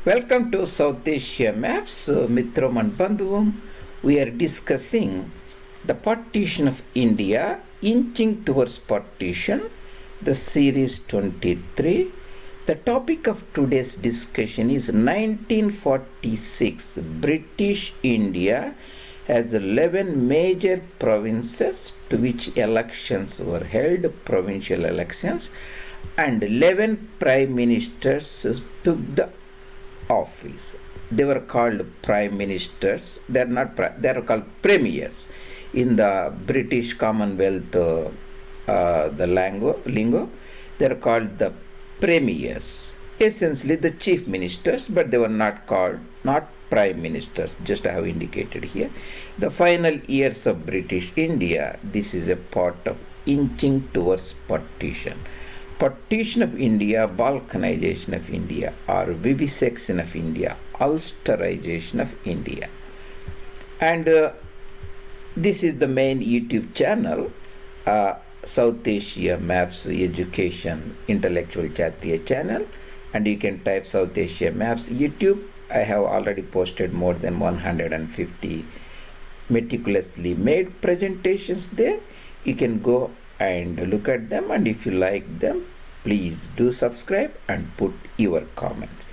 Welcome to South Asia Maps, Mitram and Bandhuvam. We are discussing the partition of India, inching towards partition, the series 23. The topic of today's discussion is 1946. British India has 11 major provinces to which elections were held, provincial elections, and 11 prime ministers took the office. They were called prime ministers. They are called premiers in the British Commonwealth the lingo. They are called the premiers, essentially the chief ministers, but they were not prime ministers, just I have indicated here. The final years of British India, this is a part of inching towards partition. Partition of India, Balkanization of India, or vivisection of India, Ulsterization of India. And this is the main YouTube channel, South Asia Maps Education Intellectual Kshatriya channel, and you can type South Asia Maps YouTube. I have already posted more than 150 meticulously made presentations there. You can go and look at them, and if you like them, please do subscribe and put your comments.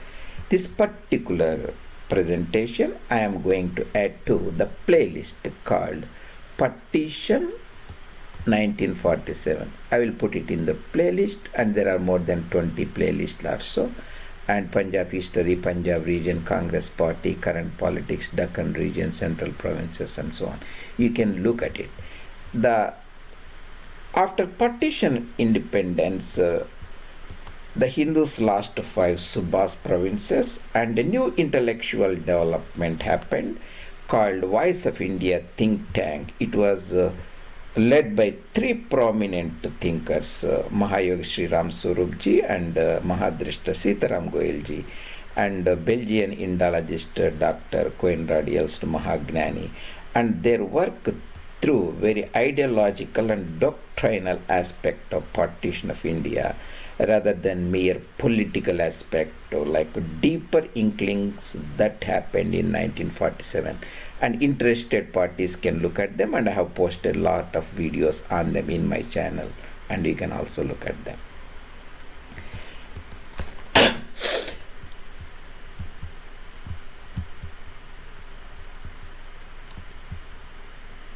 This particular presentation I am going to add to the playlist called Partition 1947. I will put it in the playlist, and there are more than 20 playlists also, and Punjab history, Punjab region, Congress party, current politics, Deccan region, central provinces, and so on. You can look at it. After partition independence, the Hindus lost 5 Subhas provinces, and a new intellectual development happened called Voice of India think tank. It was led by 3 prominent thinkers, Mahayogi Sri Ram Swarupji and Mahadrishta Sitaram Goyalji, and Belgian Indologist Dr. Coenrad Elst Mahagnani, and their work through very ideological and doctrinal aspect of partition of India rather than mere political aspect, or like deeper inklings that happened in 1947. And interested parties can look at them, and I have posted a lot of videos on them in my channel, and you can also look at them.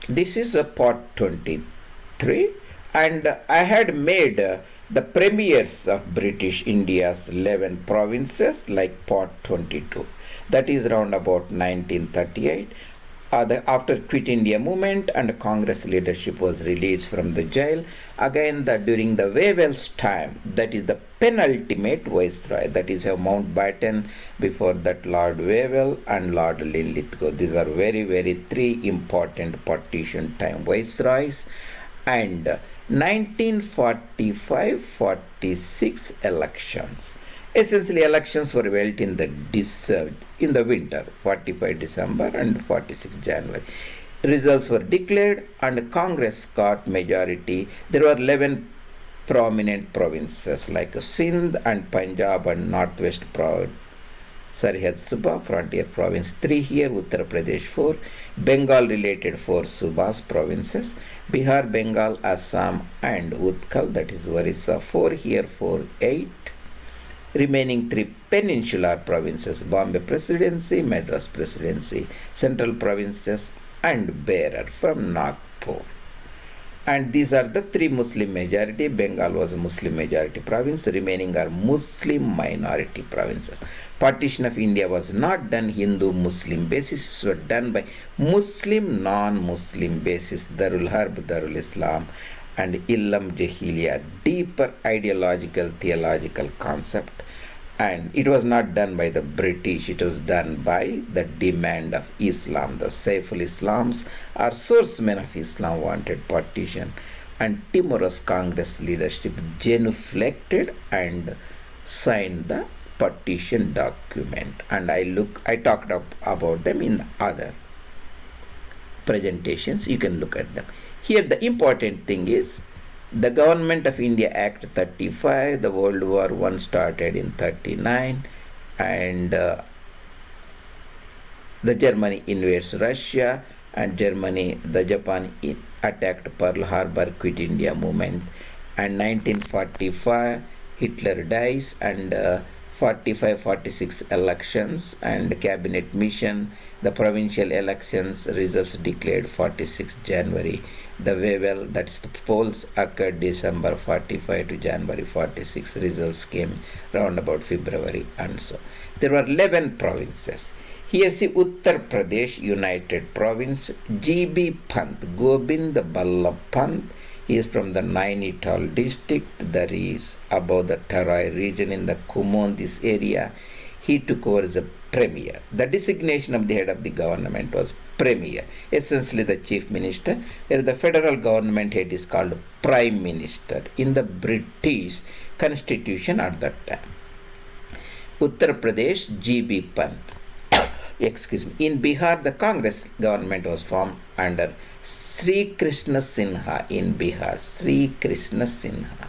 This is a part 23, and I had made the premiers of British India's 11 provinces like part 22. That is around about 1938. After Quit India movement and Congress leadership was released from the jail, again during the Wavell's time, that is the penultimate viceroy, that is Mountbatten, before that Lord Wavell and Lord Linlithgow. These are very, very 3 important partition time viceroys. And 1945-46 elections. Essentially, elections were held in the winter, 45 December and 46 January. Results were declared, and Congress got majority. There were 11 prominent provinces like Sindh and Punjab and Northwest Sarihad Subha, frontier province 3 here, Uttar Pradesh 4, Bengal related 4 Subhas provinces, Bihar, Bengal, Assam and Utkal, that is Orissa 4 here, 4, 8. Remaining 3 peninsular provinces, Bombay Presidency, Madras Presidency, Central Provinces and Berar from Nagpur. And these are the 3 Muslim majority. Bengal was a Muslim majority province. Remaining are Muslim minority provinces. Partition of India was not done Hindu-Muslim basis. It was done by Muslim, non-Muslim basis. Darul Harb, Darul Islam and Illam Jahiliya. Deeper ideological, theological concept. And it was not done by the British, it was done by the demand of Islam. The Saiful Islams or sourcemen of Islam wanted partition, and timorous Congress leadership genuflected and signed the partition document. And I talked about them in other presentations. You can look at them. Here the important thing is the Government of India Act 35, the World War I started in 39, and the Germany invades Russia, and the Japan attacked Pearl Harbor, Quit India movement, and 1945 Hitler dies, and 45-46 elections and cabinet mission, the provincial elections results declared 46 January. The Wewell, that's the polls, occurred December 45 to January 46. Results came round about February, and so there were 11 provinces. Here see Uttar Pradesh United Province, G.B. Pant, Govind Ballabh Pant. He is from the Nainital district, that is above the Tarai region in the Kumon, this area. He took over as a premier. The designation of the head of the government was premier, essentially the chief minister, where the federal government head is called prime minister in the British constitution at that time. Uttar Pradesh, G.B. Pant. In Bihar, the Congress government was formed under Srikrishna Sinha in Bihar. Srikrishna Sinha.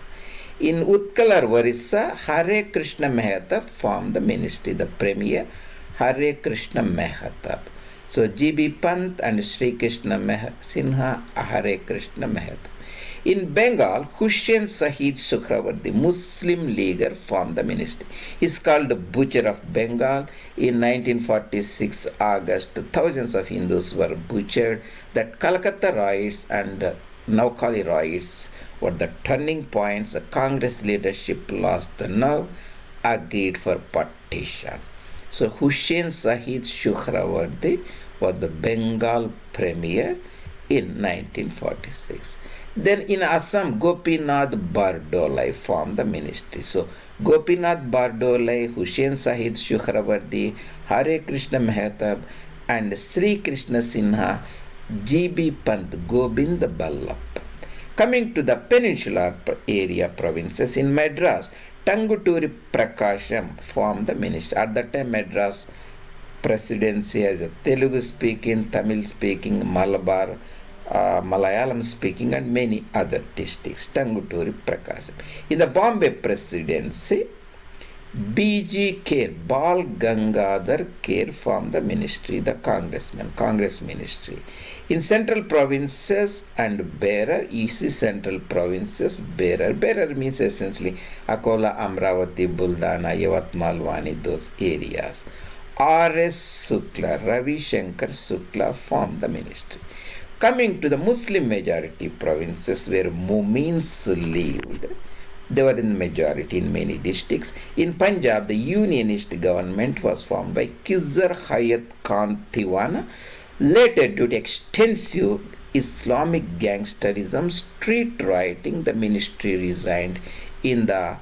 In Utkal or Orissa, Harekrushna Mahatab formed the ministry, the premier, Harekrushna Mahatab. So G.B. Pant and Srikrishna Sinha, Harekrushna Mahatab. In Bengal, Huseyn Shaheed Suhrawardy, Muslim leaguer, formed the ministry. He is called the Butcher of Bengal. In 1946 August, thousands of Hindus were butchered. That Calcutta riots and Naukali riots were the turning points. The Congress leadership lost the nerve, agreed for partition. So Huseyn Shaheed Suhrawardy was the Bengal premier in 1946. Then in Assam, Gopinath Bordoloi formed the ministry. So Gopinath Bordoloi, Huseyn Shaheed Suhrawardy, Harekrushna Mahatab, and Srikrishna Sinha, G.B. Pant, Govind Ballabh. Coming to the peninsular area provinces, in Madras, Tanguturi Prakasam formed the ministry. At that time, Madras presidency has a Telugu speaking, Tamil speaking, Malabar, Malayalam speaking, and many other districts. Tanguturi Prakasam. In the Bombay presidency, B.G. Kher, Bal Gangadhar Kher formed the ministry, the Congress ministry. In central provinces and Berar, easy central provinces, Berar. Berar means essentially Akola, Amravati, Buldana, Yavatmal, Vani, those areas. R.S. Shukla, Ravi Shankar Shukla formed the ministry. Coming to the Muslim majority provinces where Mumins lived, they were in majority in many districts. In Punjab, the unionist government was formed by Khizr Hayat Khan Thiwana. Later, due to extensive Islamic gangsterism, street rioting, the ministry resigned in the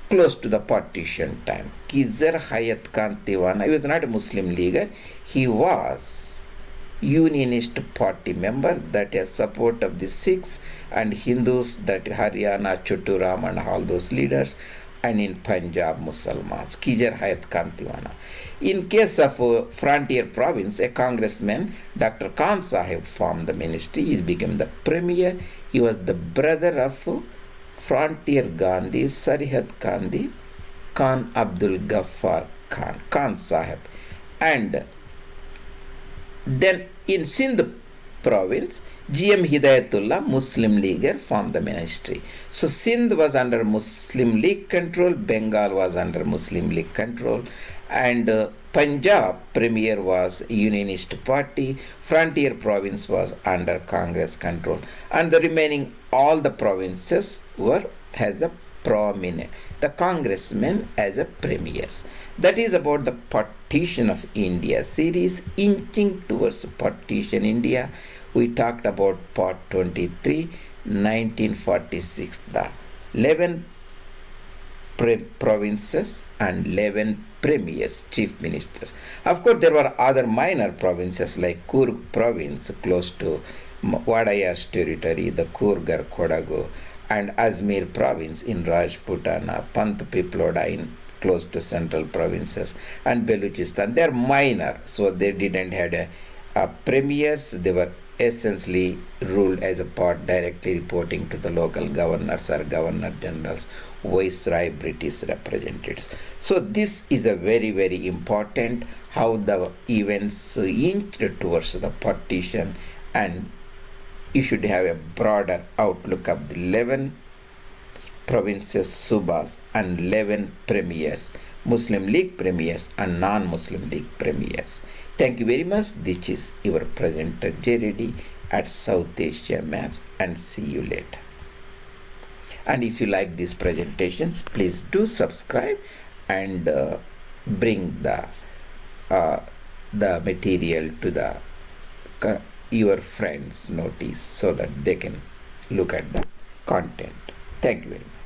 close to the partition time. Khizr Hayat Khan Thiwana, he was not a Muslim leaguer, he was unionist party member, that has support of the Sikhs and Hindus, that Haryana, Chuturam and all those leaders, and in Punjab Musalmans. Khizr Hayat Khan Thiwana. In case of frontier province, a congressman, Dr. Khan Sahib, formed the ministry. He became the premier. He was the brother of frontier Gandhi, Sarihad Gandhi, Khan Abdul Ghaffar Khan, Khan Sahib. And then in Sindh province, G.M. Hidayatullah, Muslim leaguer, formed the ministry. So Sindh was under Muslim League control, Bengal was under Muslim League control, and Punjab premier was Unionist party, frontier province was under Congress control, and the remaining all the provinces were as a prominent, the congressmen as a premiers. That is about the partition of India series, inching towards partition India. We talked about part 23, 1946, the 11 provinces and 11 premiers, chief ministers. Of course, there were other minor provinces like Coorg province close to Wadaya's territory, the Coorgar Kodagu, and Ajmer province in Rajputana, Pant Piploda in close to central provinces, and Baluchistan. They are minor, so they didn't have premiers. They were essentially ruled as a part directly reporting to the local governors or governor generals, viceroy, British representatives. So this is a very, very important how the events inched towards the partition, and you should have a broader outlook of the 11 provinces, subas, and 11 premiers, Muslim League premiers and non-Muslim League premiers. Thank you very much. This is your presenter Reddy at South Asia Maps, and see you later. And if you like these presentations, please do subscribe and bring the material to your friends' notice so that they can look at the content. Thank you very much.